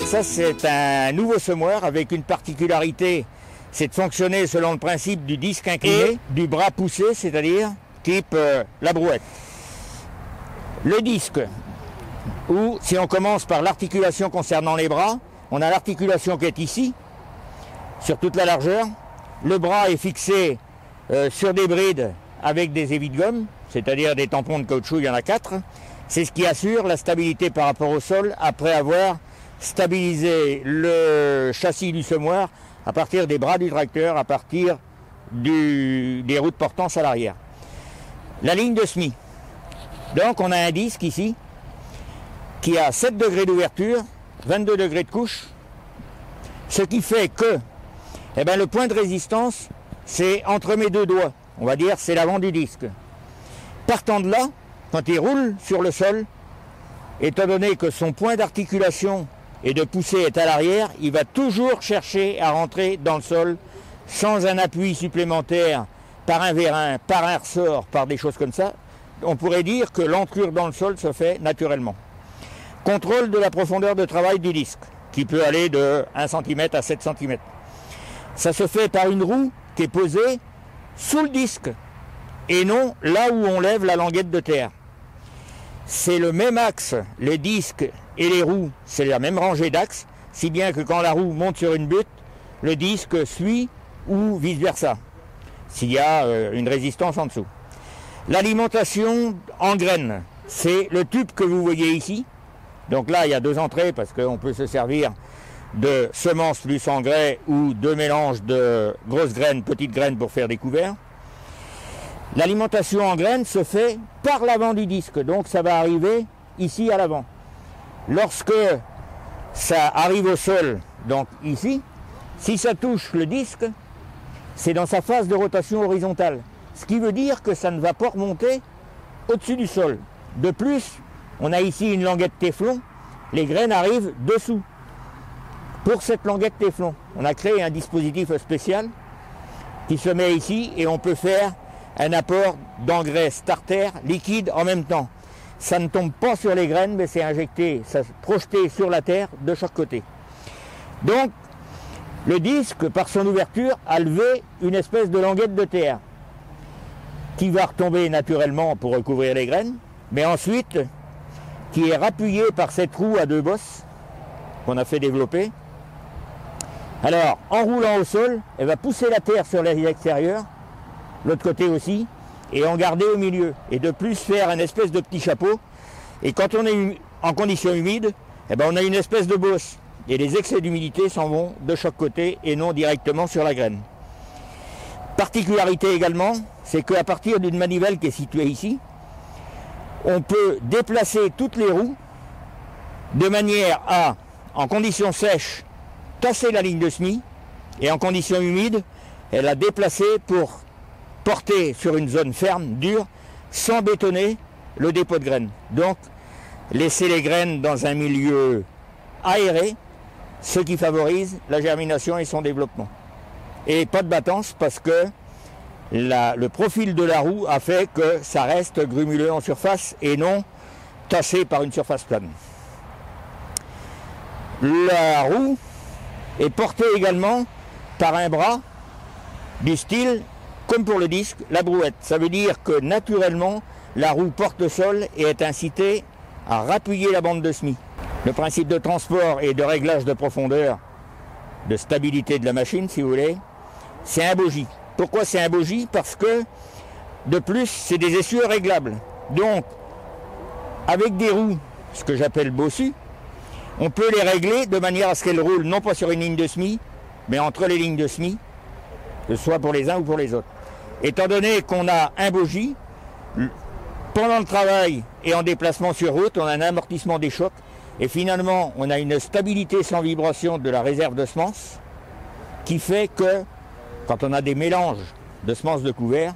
Ça, c'est un nouveau semoir avec une particularité, c'est de fonctionner selon le principe du disque incliné, du bras poussé, c'est-à-dire type la brouette. Le disque, ou si on commence par l'articulation concernant les bras, on a l'articulation qui est ici, sur toute la largeur. Le bras est fixé sur des brides avec des évis de gomme, c'est-à-dire des tampons de caoutchouc, il y en a 4. C'est ce qui assure la stabilité par rapport au sol après avoir stabilisé le châssis du semoir à partir des bras du tracteur, à partir des roues de portance à l'arrière. La ligne de semis. Donc on a un disque ici qui a 7 degrés d'ouverture, 22 degrés de couche, ce qui fait que le point de résistance, c'est entre mes deux doigts. On va dire c'est l'avant du disque. Partant de là, quand il roule sur le sol, étant donné que son point d'articulation et de poussée est à l'arrière, il va toujours chercher à rentrer dans le sol sans un appui supplémentaire par un vérin, par un ressort, par des choses comme ça. On pourrait dire que l'entrure dans le sol se fait naturellement. Contrôle de la profondeur de travail du disque, qui peut aller de 1 cm à 7 cm. Ça se fait par une roue qui est posée sous le disque et non là où on lève la languette de terre. C'est le même axe, les disques et les roues, c'est la même rangée d'axes, si bien que quand la roue monte sur une butte, le disque suit ou vice-versa, s'il y a une résistance en dessous. L'alimentation en graines, c'est le tube que vous voyez ici. Donc là, il y a 2 entrées parce qu'on peut se servir de semences plus engrais ou de mélange de grosses graines, petites graines pour faire des couverts. L'alimentation en graines se fait par l'avant du disque, donc ça va arriver ici à l'avant. Lorsque ça arrive au sol, donc ici, si ça touche le disque, c'est dans sa phase de rotation horizontale. Ce qui veut dire que ça ne va pas remonter au-dessus du sol. De plus, on a ici une languette téflon, les graines arrivent dessous. Pour cette languette téflon, on a créé un dispositif spécial qui se met ici et on peut faire un apport d'engrais starter liquide en même temps. Ça ne tombe pas sur les graines, mais c'est injecté, ça projeté sur la terre de chaque côté. Donc, le disque, par son ouverture, a levé une espèce de languette de terre qui va retomber naturellement pour recouvrir les graines, mais ensuite, qui est rappuyée par cette roue à 2 bosses qu'on a fait développer. Alors, en roulant au sol, elle va pousser la terre sur l'extérieur, l'autre côté aussi, et en garder au milieu. Et de plus faire un espèce de petit chapeau. Et quand on est en conditions humides, on a une espèce de bosse. Et les excès d'humidité s'en vont de chaque côté et non directement sur la graine. Particularité également, c'est qu'à partir d'une manivelle qui est située ici, on peut déplacer toutes les roues de manière à, en conditions sèches, tasser la ligne de semis, et en conditions humides, elle a déplacé pour porter sur une zone ferme, dure, sans bétonner le dépôt de graines. Donc, laisser les graines dans un milieu aéré, ce qui favorise la germination et son développement. Et pas de battance parce que le profil de la roue a fait que ça reste grumuleux en surface et non tassé par une surface plane. La roue est portée également par un bras du style, comme pour le disque, la brouette. Ça veut dire que naturellement, la roue porte le sol et est incitée à rappuyer la bande de semis. Le principe de transport et de réglage de profondeur, de stabilité de la machine, si vous voulez, c'est un bogie. Pourquoi c'est un bogie? Parce que, de plus, c'est des essieux réglables. Donc, avec des roues, ce que j'appelle bossues, on peut les régler de manière à ce qu'elles roulent non pas sur une ligne de semis, mais entre les lignes de semis, que ce soit pour les uns ou pour les autres. Étant donné qu'on a un bogie, pendant le travail et en déplacement sur route, on a un amortissement des chocs et finalement on a une stabilité sans vibration de la réserve de semences qui fait que quand on a des mélanges de semences de couvert,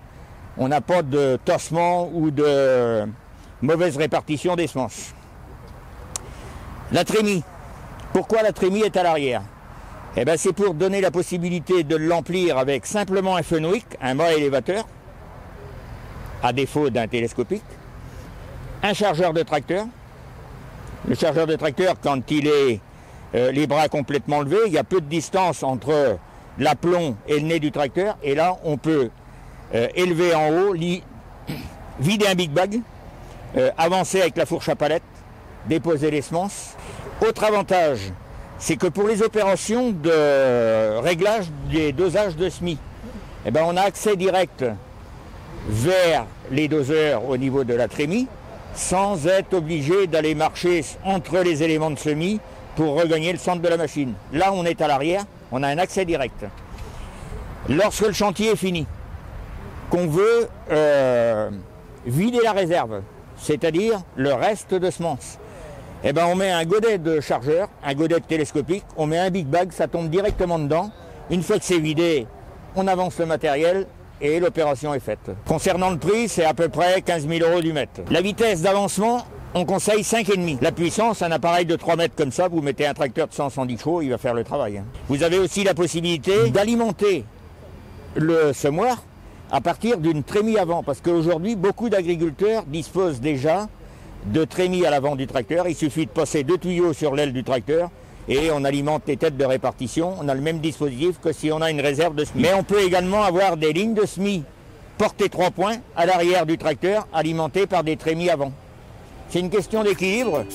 on n'a pas de tassement ou de mauvaise répartition des semences. La trémie. Pourquoi la trémie est à l'arrière? C'est pour donner la possibilité de l'emplir avec simplement un fenwick, un mât élévateur, à défaut d'un télescopique, un chargeur de tracteur. Le chargeur de tracteur, quand il est les bras complètement levés, il y a peu de distance entre l'aplomb et le nez du tracteur, et là on peut élever en haut, vider un big bag, avancer avec la fourche à palette, déposer les semences. Autre avantage, c'est que pour les opérations de réglage des dosages de semis, eh ben on a accès direct vers les doseurs au niveau de la trémie, sans être obligé d'aller marcher entre les éléments de semis pour regagner le centre de la machine. Là, on est à l'arrière, on a un accès direct. Lorsque le chantier est fini, qu'on veut vider la réserve, c'est-à-dire le reste de semences, eh ben on met un godet de chargeur, un godet télescopique, on met un big bag, ça tombe directement dedans. Une fois que c'est vidé, on avance le matériel et l'opération est faite. Concernant le prix, c'est à peu près 15 000 € du mètre. La vitesse d'avancement, on conseille 5,5. La puissance, un appareil de 3 mètres comme ça, vous mettez un tracteur de 110 chevaux, il va faire le travail. Vous avez aussi la possibilité d'alimenter le semoir à partir d'une trémie avant, parce qu'aujourd'hui, beaucoup d'agriculteurs disposent déjà de trémie à l'avant du tracteur. Il suffit de passer 2 tuyaux sur l'aile du tracteur et on alimente les têtes de répartition. On a le même dispositif que si on a une réserve de semis. Mais on peut également avoir des lignes de semis portées 3 points à l'arrière du tracteur, alimentées par des trémies avant. C'est une question d'équilibre.